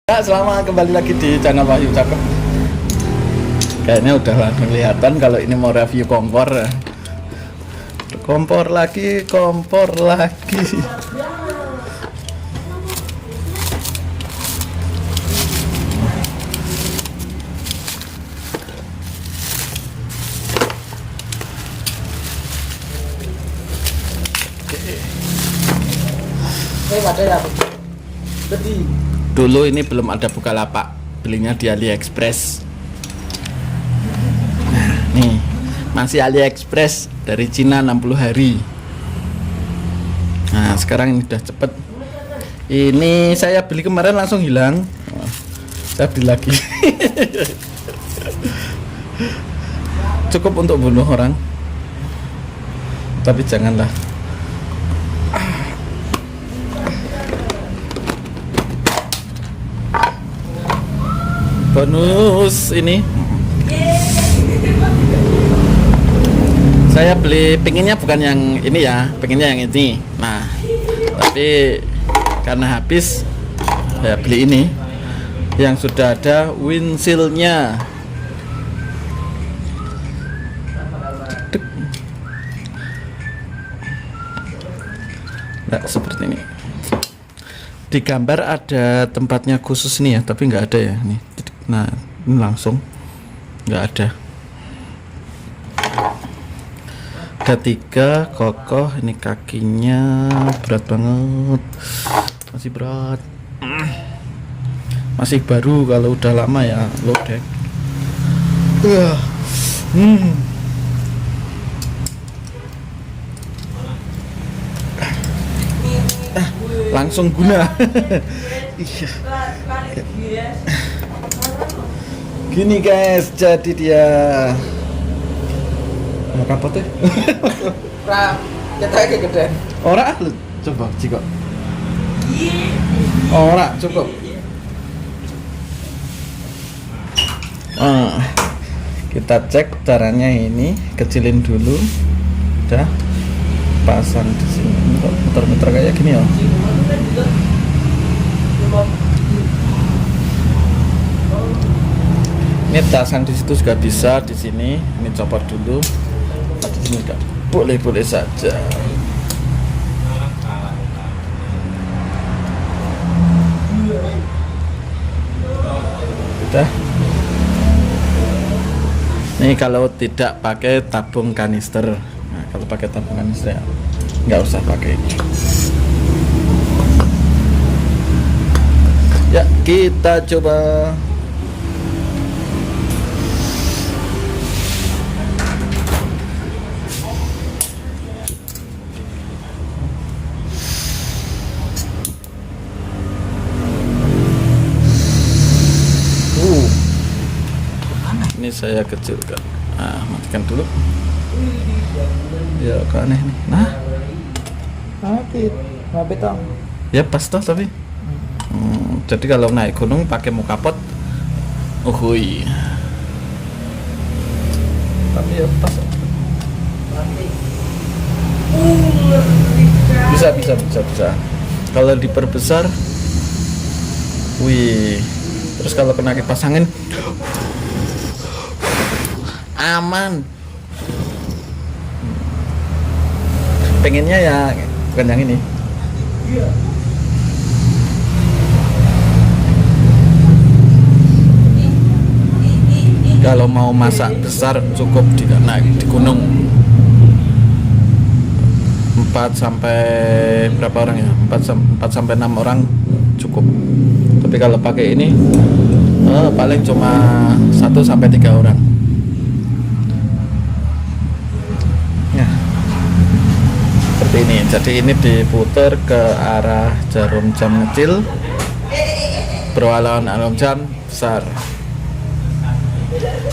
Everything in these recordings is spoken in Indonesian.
Ya, selamat kembali lagi di channel Wahyu Cakep. Kayaknya udah langsung kelihatan kalau ini mau review kompor. Kompor lagi. Dulu ini belum ada Bukalapak, belinya di AliExpress. Nah, nih masih AliExpress dari Cina 60 hari. Nah, sekarang ini udah cepet. Ini saya beli kemarin langsung hilang. Saya beli lagi. Cukup untuk bunuh orang, tapi janganlah. Bonus ini saya beli, pengennya bukan yang ini ya, pengennya yang ini. Nah, tapi karena habis saya beli ini yang sudah ada windshieldnya. Nah, seperti ini. Di gambar ada tempatnya khusus nih ya, tapi nggak ada ya nih. Nah, ini langsung nggak ada. Ada 3, kokoh. Ini kakinya berat banget, masih berat, masih baru. Kalau udah lama ya lodek. Langsung guna. Gini guys, jadi dia mau kapotnya. Kita kayak gede. Ora lu coba jika. Ora cukup. Kita cek caranya ini, kecilin dulu. Udah pasang di sini. Muter-muter kayak gini ya. Ini pasang di situ juga bisa, di sini. Ini copot dulu. Di sini enggak. Boleh-boleh saja. Udah. Ini kalau tidak pakai tabung kanister. Nah, kalau pakai tabung kanister ya nggak usah pakai ini. Ya, kita coba. Ini saya kecilkan. Nah, matikan dulu. Ya, kok aneh nih. Nah, Mati tong. ya pas toh tapi. Jadi kalau naik gunung pakai mau kapot. Uhuy. Tapi ya pas. Bisa. Kalau diperbesar, wih. Terus kalau kena kipas angin, aman. Pengennya ya bukan yang ini. Kalau mau masak besar cukup naik di gunung 4 sampai berapa orang ya? 4 sampai 6 orang cukup. Tapi kalau pakai ini paling cuma 1 sampai 3 orang. Ya. Seperti ini. Jadi ini diputar ke arah jarum jam kecil, berlawan jarum jam besar.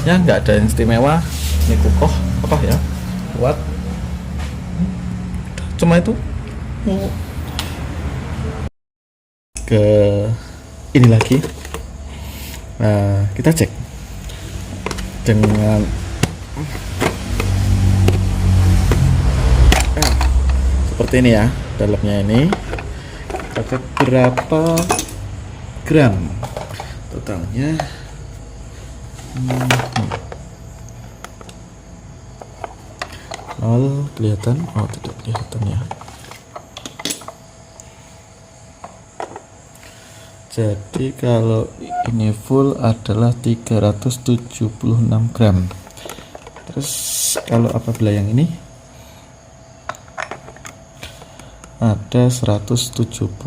Ya, nggak ada yang istimewa. Ini kokoh ya, kuat. Cuma itu. Ke ini lagi. Nah, kita cek dengan seperti ini ya, dalamnya ini pakai berapa gram. totalnya. Nol kelihatan? Oh, tidak kelihatan ya. Jadi kalau ini full adalah 376 gram. Terus kalau apabila yang ini ada 175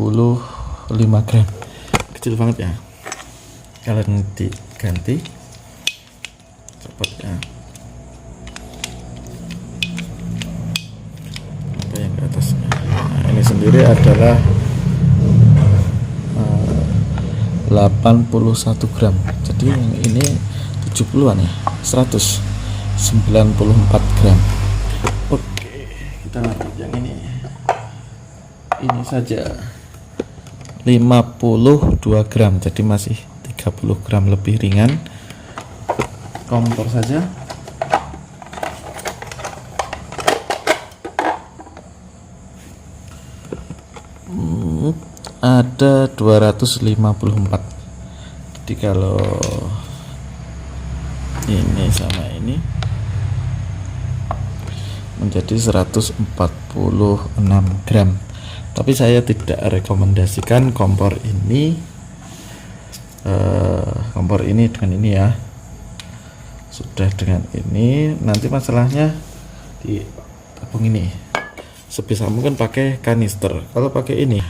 gram, kecil banget ya. Kalau diganti cepat ya. Apa yang ke atasnya? Nah, ini sendiri adalah 81 gram. Jadi yang ini 70-an ya, 194 gram. Oke, kita lanjut yang ini. Ini saja 52 gram, jadi masih 30 gram lebih ringan. Kompor saja. Ada 254. Jadi kalau ini sama ini menjadi 146 gram. Tapi saya tidak rekomendasikan kompor ini dengan ini ya. Sudah dengan ini, nanti masalahnya di tabung ini. Sebisa mungkin pakai kanister. Kalau pakai ini,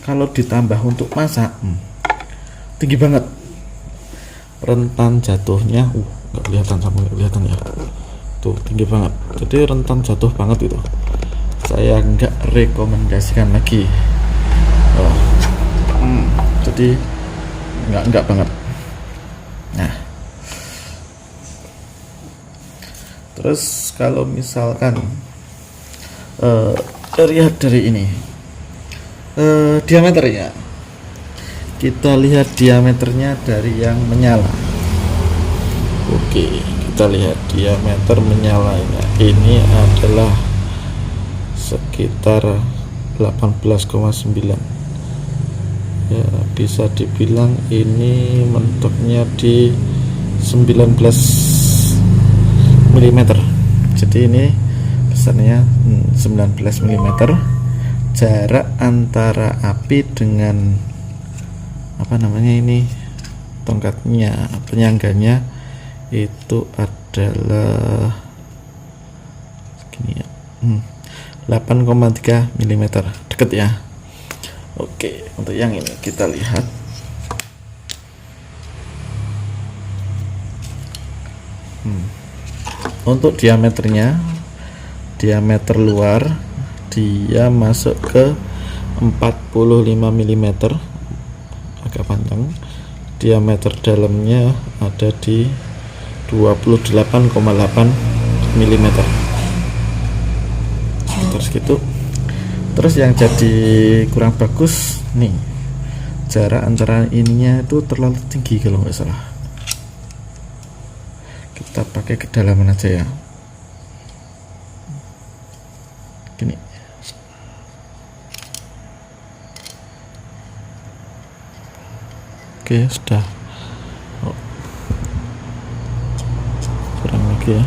kalau ditambah untuk masak, tinggi banget rentan jatuhnya. Nggak kelihatan, sama nggak kelihatan ya. Tuh, tinggi banget. Jadi rentan jatuh banget itu. Saya nggak rekomendasikan lagi. Jadi nggak banget. Nah, terus kalau misalkan lihat dari ini diameternya, kita lihat diameternya dari yang menyala. Oke, kita lihat diameter menyalanya. Ini adalah sekitar 18,9 ya, bisa dibilang ini mentoknya di 19 mm. Jadi ini besarnya 19 mm. Jarak antara api dengan apa namanya ini, tongkatnya, penyangganya itu adalah segini ya, 8,3 mm, deket ya. Oke, untuk yang ini kita lihat. Untuk diameternya, diameter luar dia masuk ke 45 mm, agak panjang. Diameter dalamnya ada di 28,8 mm, sekitar segitu. Terus yang jadi kurang bagus nih, jarak antara ininya itu terlalu tinggi kalau nggak salah. Kita pakai kedalaman aja ya, gini. Oke, sudah. Kurang lagi ya,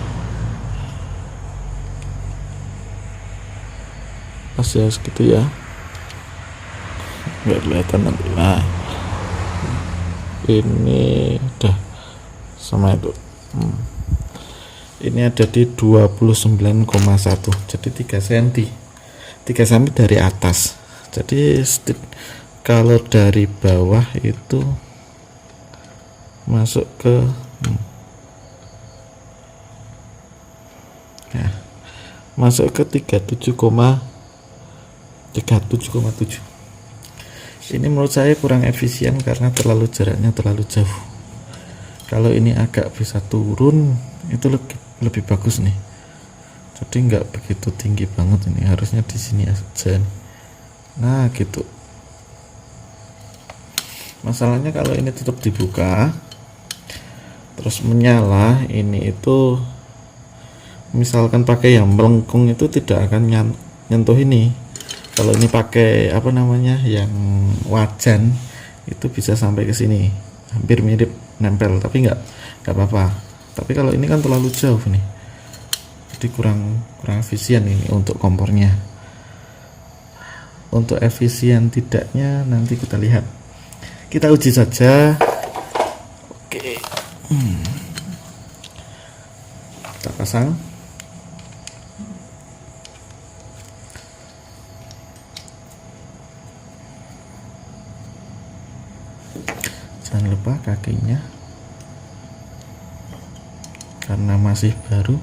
pas ya segitu ya, nggak kelihatan nanti. Nah, ini udah sama itu. Ini ada di 29,1, jadi 3 cm dari atas. Jadi kalau dari bawah itu masuk ke masuk ke 37,7. Ini menurut saya kurang efisien karena jaraknya terlalu jauh. Kalau ini agak bisa turun, itu lebih bagus nih. Jadi nggak begitu tinggi banget, ini harusnya di sini aja. Nah gitu. Masalahnya kalau ini tetap dibuka terus menyala, ini itu misalkan pakai yang melengkung itu tidak akan nyentuh ini. Kalau ini pakai apa namanya, yang wajan, itu bisa sampai ke sini, hampir mirip nempel, tapi nggak apa-apa. Tapi kalau ini kan terlalu jauh nih, jadi kurang efisien ini untuk kompornya. Untuk efisien tidaknya nanti kita lihat, kita uji saja. Oke, kita pasang. Jangan lupa kakinya, karena masih baru,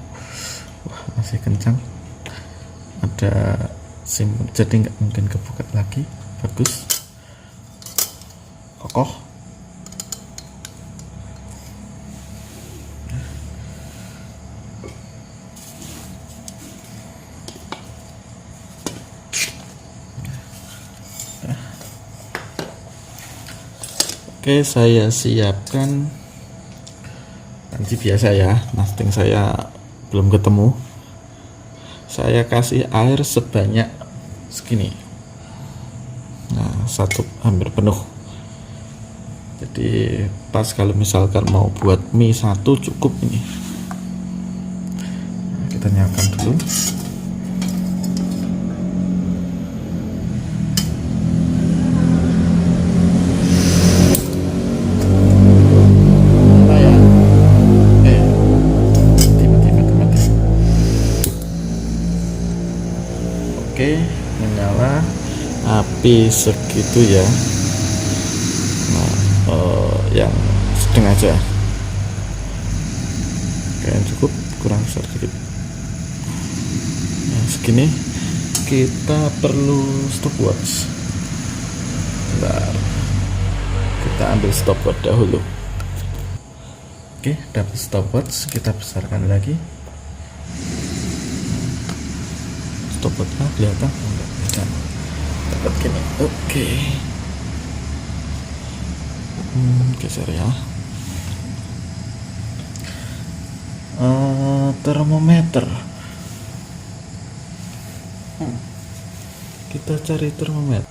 masih kencang, ada sim, jadi nggak mungkin kebuka lagi. Bagus, kokoh. Oke, saya siapkan panci biasa ya, nasting saya belum ketemu. Saya kasih air sebanyak segini, nah satu hampir penuh, jadi pas kalau misalkan mau buat mie satu cukup ini. Nah, kita nyalakan dulu. Oke, menyala, api segitu ya. Nah, yang sedang aja, kayaknya cukup, kurang besar sedikit. Nah, segini. Kita perlu stopwatch. Bentar, kita ambil stopwatch dahulu. Oke, dapat stopwatch, kita besarkan lagi. Stopwatchnya kelihatan enggak? Kelihatan. Dapat gini. Oke. Geser ya. Termometer. Kita cari termometer.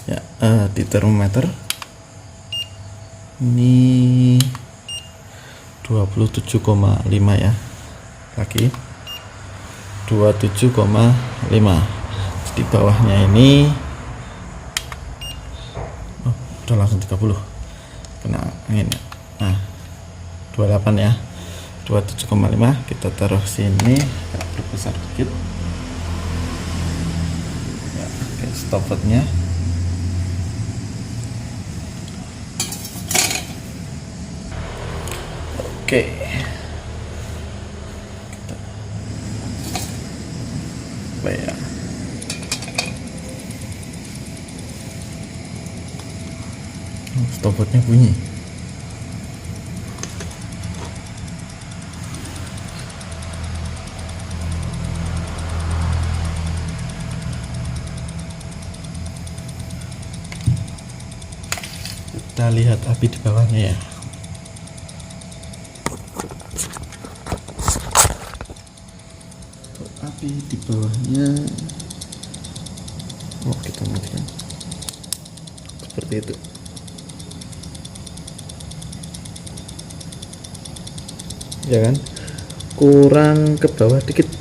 Ya, di termometer ini 27,5 ya. Lagi 27,5. Jadi bawahnya ini udah langsung 30, kena angin. Nah, 28 ya. 27,5 kita taruh sini, kita perbesar dikit ya. Oke, stopwatchnya. Oke, kita bayar. Stopwatchnya bunyi. Kita lihat api di bawahnya ya. Api di bawahnya, kita matikan seperti itu. Ya kan, kurang ke bawah dikit.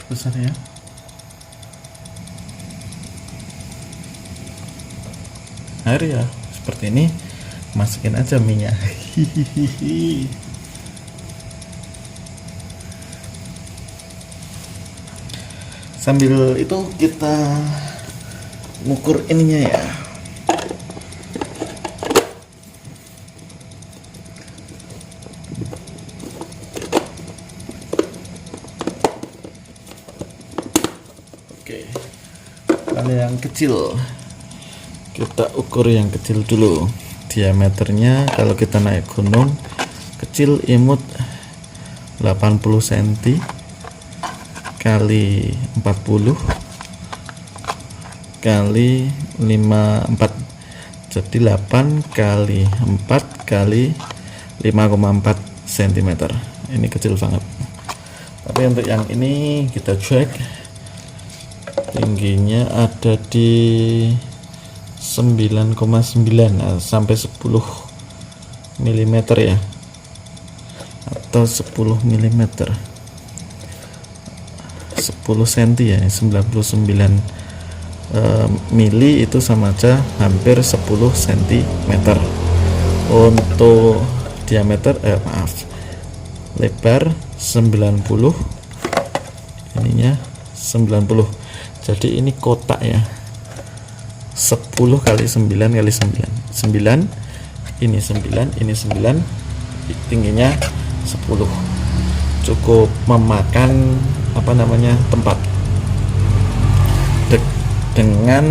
Besar ya. Air ya seperti ini, masukin aja minyak. Sambil itu kita ngukur ininya ya. Oke, kalau yang kecil Kita ukur yang kecil dulu. Diameternya kalau kita naik gunung kecil imut 80 cm kali 40 kali 54, jadi 8 kali 4 kali 5,4 cm. Ini kecil banget. Tapi untuk yang ini kita cek tingginya ada di 9,9 sampai 10 mm ya, atau 10 mm 10 cm ya, 99 mili itu sama aja hampir 10 cm. Untuk diameter lebar 90, ininya 90, jadi ini kotak ya, 10 kali 9 kali 9, 9 ini 9 ini 9, tingginya 10, cukup memakan tempat dengan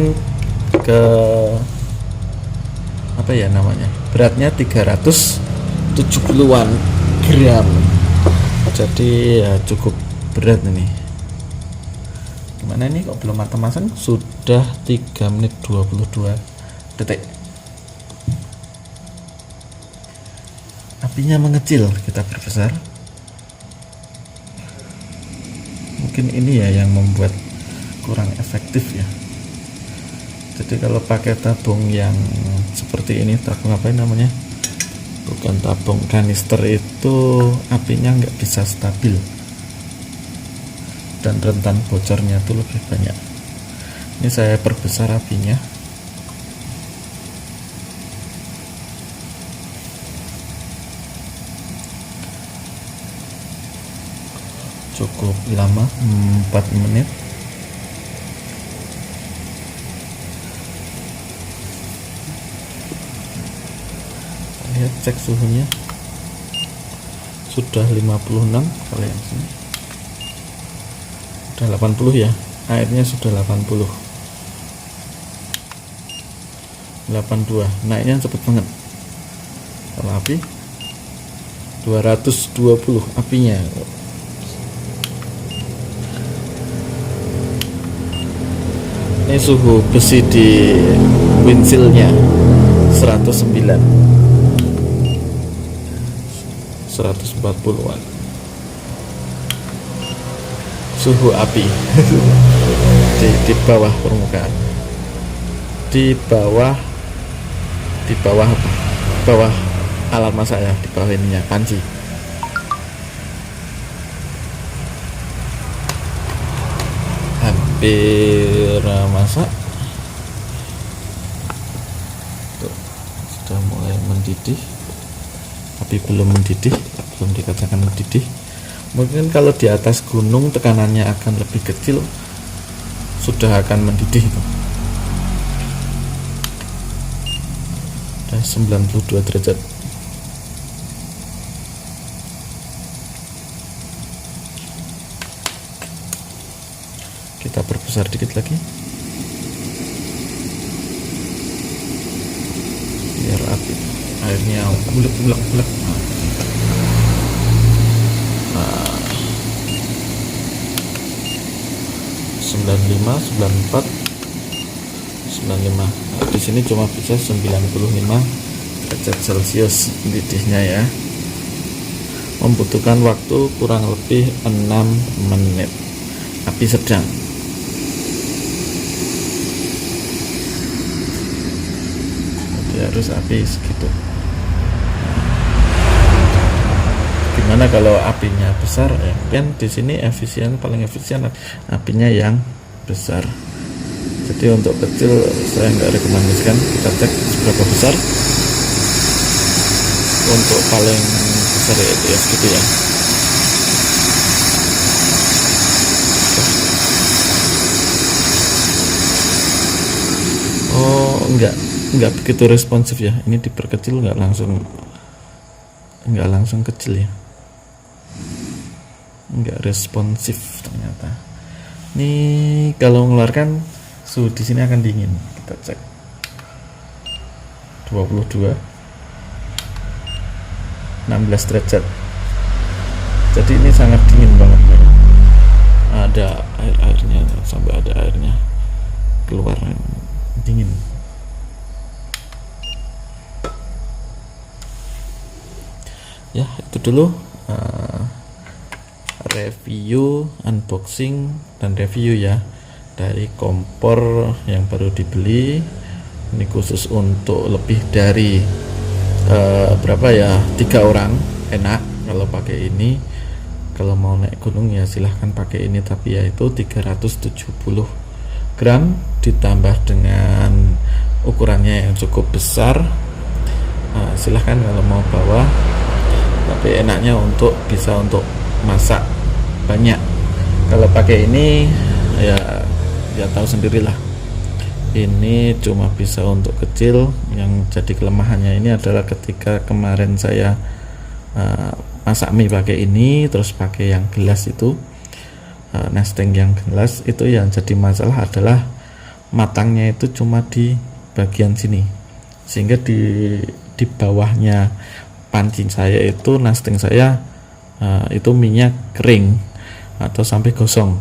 beratnya 370-an gram, jadi ya cukup berat ini. Gimana ini kok belum matang-matang? Sudah 3 menit 22 detik. Apinya mengecil, kita perbesar. Mungkin ini ya yang membuat kurang efektif ya. Jadi kalau pakai tabung yang seperti ini, tabung apa namanya? Bukan tabung kanister, itu apinya nggak bisa stabil dan rentan bocornya tuh lebih banyak. Ini saya perbesar apinya. Cukup lama, 4 menit. Lihat, cek suhunya sudah 56, kalau yang sini sudah 80 ya, airnya sudah 82, naiknya cepet banget. Kalau api 220 apinya. Ini suhu besi di windshieldnya 109, 140-an suhu api di bawah permukaan, di bawah alat masak ya, di bawah ininya panci. Hampir masak. Tuh, sudah mulai mendidih, tapi belum mendidih, belum dikatakan mendidih. Mungkin kalau di atas gunung tekanannya akan lebih kecil, sudah akan mendidih. Udah 92 derajat. Kita perbesar dikit lagi biar airnya bulat. Nah, 95, 94, 95. Nah, di sini cuma bisa 95 derajat Celcius mendidihnya ya. Membutuhkan waktu kurang lebih 6 menit. Api sedang. Jadi harus api segitu. Gimana kalau apinya besar ya? Kan di sini paling efisien apinya yang besar. Jadi untuk kecil saya nggak rekomendasikan. Kita cek seberapa besar. Untuk paling besar itu ya segitu ya. Oh, enggak begitu responsif ya. Ini diperkecil enggak langsung kecil ya. Enggak responsif ternyata. Ini kalau mengeluarkan suhu di sini akan dingin. Kita cek. 22 16 derajat. Jadi ini sangat dingin banget ya. Ada airnya sampai ada airnya keluar, dingin. Ya, itu dulu review, unboxing dan review ya dari kompor yang baru dibeli. Ini khusus untuk lebih dari berapa ya, 3 orang enak kalau pakai ini. Kalau mau naik gunung ya silahkan pakai ini, tapi yaitu 370 gram ditambah dengan ukurannya yang cukup besar. Silahkan kalau mau bawa, tapi enaknya bisa untuk masak banyak. Kalau pakai ini ya tahu sendirilah, ini cuma bisa untuk kecil. Yang jadi kelemahannya ini adalah ketika kemarin saya masak mie pakai ini, terus pakai yang gelas itu, nesting yang gelas itu, yang jadi masalah adalah matangnya itu cuma di bagian sini, sehingga di bawahnya panci saya itu, nesting saya itu minyak kering atau sampai gosong,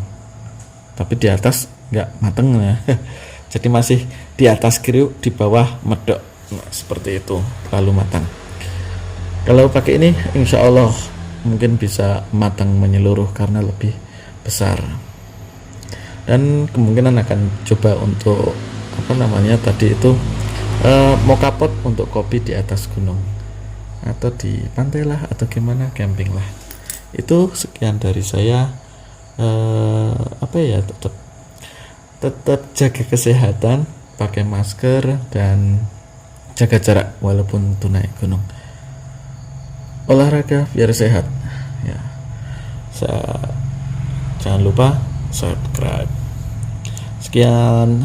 tapi di atas nggak mateng ya. Jadi masih di atas kriuk, di bawah medok, seperti itu, lalu matang. Kalau pakai ini insya Allah mungkin bisa matang menyeluruh karena lebih besar. Dan kemungkinan akan coba untuk tadi itu mau kapot untuk kopi di atas gunung atau di pantai lah, atau gimana, camping lah. Itu sekian dari saya. Tetap jaga kesehatan, pakai masker dan jaga jarak walaupun itu naik gunung. Olahraga biar sehat ya. Jangan lupa subscribe. Sekian.